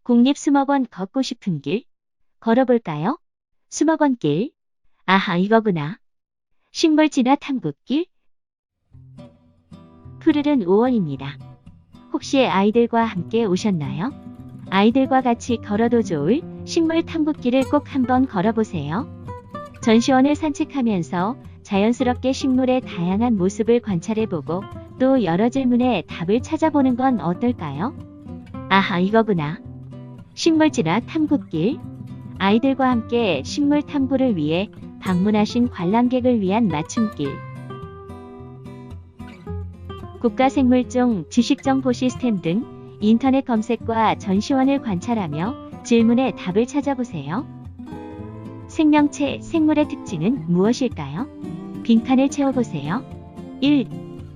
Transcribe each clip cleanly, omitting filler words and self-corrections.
국립수목원 걷고 싶은 길? 걸어볼까요? 수목원길. 아하, 이거구나. 식물 진화 탐구길. 푸르른 5월입니다. 혹시 아이들과 함께 오셨나요? 아이들과 같이 걸어도 좋을 식물 탐구길을 꼭 한번 걸어보세요. 전시원을 산책하면서 자연스럽게 식물의 다양한 모습을 관찰해보고 또 여러 질문에 답을 찾아보는 건 어떨까요? 아하, 이거구나. 식물 진화 탐구길. 아이들과 함께 식물 탐구를 위해 방문하신 관람객을 위한 맞춤길. 국가생물종 지식정보 시스템 등 인터넷 검색과 전시원을 관찰하며 질문에 답을 찾아보세요. 생명체, 생물의 특징은 무엇일까요? 빈칸을 채워보세요. 1.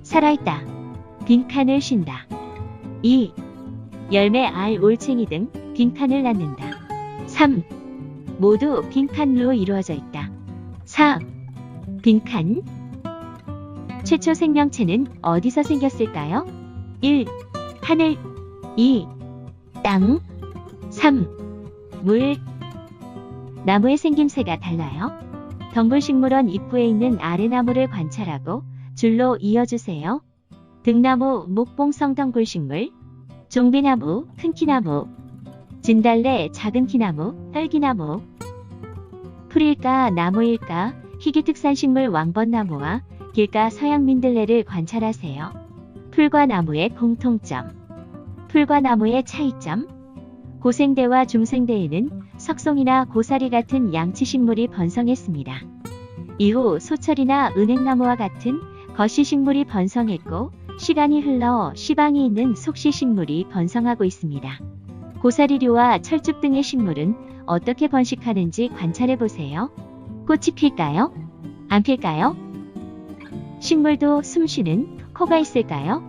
살아있다. 빈칸을 쉰다. 2. 열매, 알, 올챙이 등 빈칸을 낳는다. 3. 모두 빈칸으로 이루어져 있다. 4. 빈칸. 최초 생명체는 어디서 생겼을까요? 1. 하늘. 2. 땅. 3. 물. 나무의 생김새가 달라요. 덩굴식물원 입구에 있는 아래나무를 관찰하고 줄로 이어주세요. 등나무, 목봉성 덩굴식물, 종비나무, 큰키나무, 진달래, 작은 키나무, 딸기나무. 풀일까, 나무일까, 희귀특산식물 왕벚나무와 길가 서양민들레를 관찰하세요. 풀과 나무의 공통점, 풀과 나무의 차이점. 고생대와 중생대에는 석송이나 고사리 같은 양치식물이 번성했습니다. 이후 소철이나 은행나무와 같은 거시식물이 번성했고 시간이 흘러 시방이 있는 속시식물이 번성하고 있습니다. 고사리류와 철쭉 등의 식물은 어떻게 번식하는지 관찰해보세요. 꽃이 필까요? 안 필까요? 식물도 숨쉬는 코가 있을까요?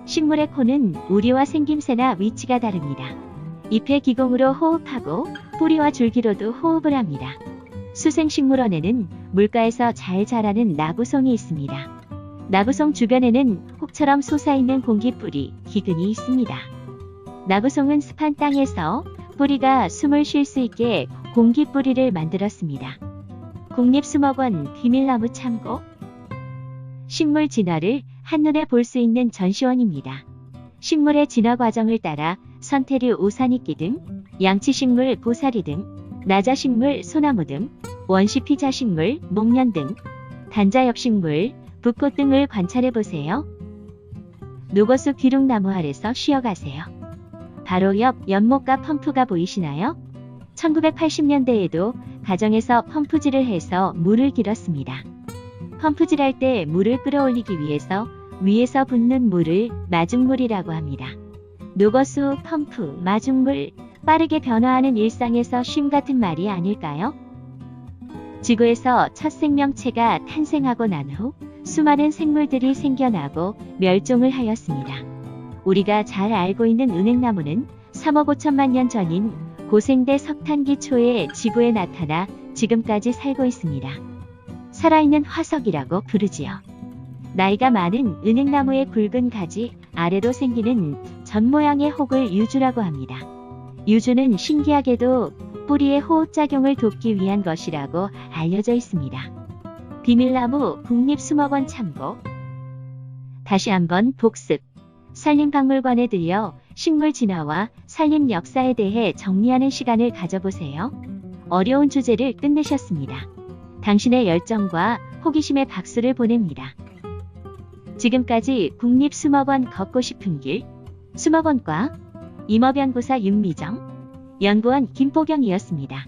식물의 코는 우리와 생김새나 위치가 다릅니다. 잎의 기공으로 호흡하고 뿌리와 줄기로도 호흡을 합니다. 수생식물원에는 물가에서 잘 자라는 나부송이 있습니다. 나부송 주변에는 혹처럼 솟아있는 공기뿌리, 기근이 있습니다. 나부송은 습한 땅에서 뿌리가 숨을 쉴 수 있게 공기뿌리를 만들었습니다. 국립수목원 비밀나무 참고. 식물 진화를 한눈에 볼 수 있는 전시원입니다. 식물의 진화 과정을 따라 선태류 우산이끼 등, 양치식물 고사리 등, 나자식물 소나무 등, 원시피자식물 목련 등, 단자엽식물 붓꽃 등을 관찰해보세요. 노거수 기룩나무 아래서 쉬어가세요. 바로 옆 연못가 펌프가 보이시나요? 1980년대에도 가정에서 펌프질을 해서 물을 길었습니다. 펌프질할 때 물을 끌어올리기 위해서 위에서 붓는 물을 마중물이라고 합니다. 노거수, 펌프, 마중물, 빠르게 변화하는 일상에서 쉼 같은 말이 아닐까요? 지구에서 첫 생명체가 탄생하고 난 후 수많은 생물들이 생겨나고 멸종을 하였습니다. 우리가 잘 알고 있는 은행나무는 3억 5천만 년 전인 고생대 석탄기 초에 지구에 나타나 지금까지 살고 있습니다. 살아있는 화석이라고 부르지요. 나이가 많은 은행나무의 굵은 가지 아래로 생기는 전 모양의 혹을 유주라고 합니다. 유주는 신기하게도 뿌리의 호흡작용을 돕기 위한 것이라고 알려져 있습니다. 비밀나무 국립수목원 참고. 다시 한번 복습. 산림박물관에 들려 식물 진화와 산림 역사에 대해 정리하는 시간을 가져보세요. 어려운 주제를 끝내셨습니다. 당신의 열정과 호기심에 박수를 보냅니다. 지금까지 국립수목원 걷고 싶은 길, 수목원과 임업연구사 윤미정, 연구원 김보경이었습니다.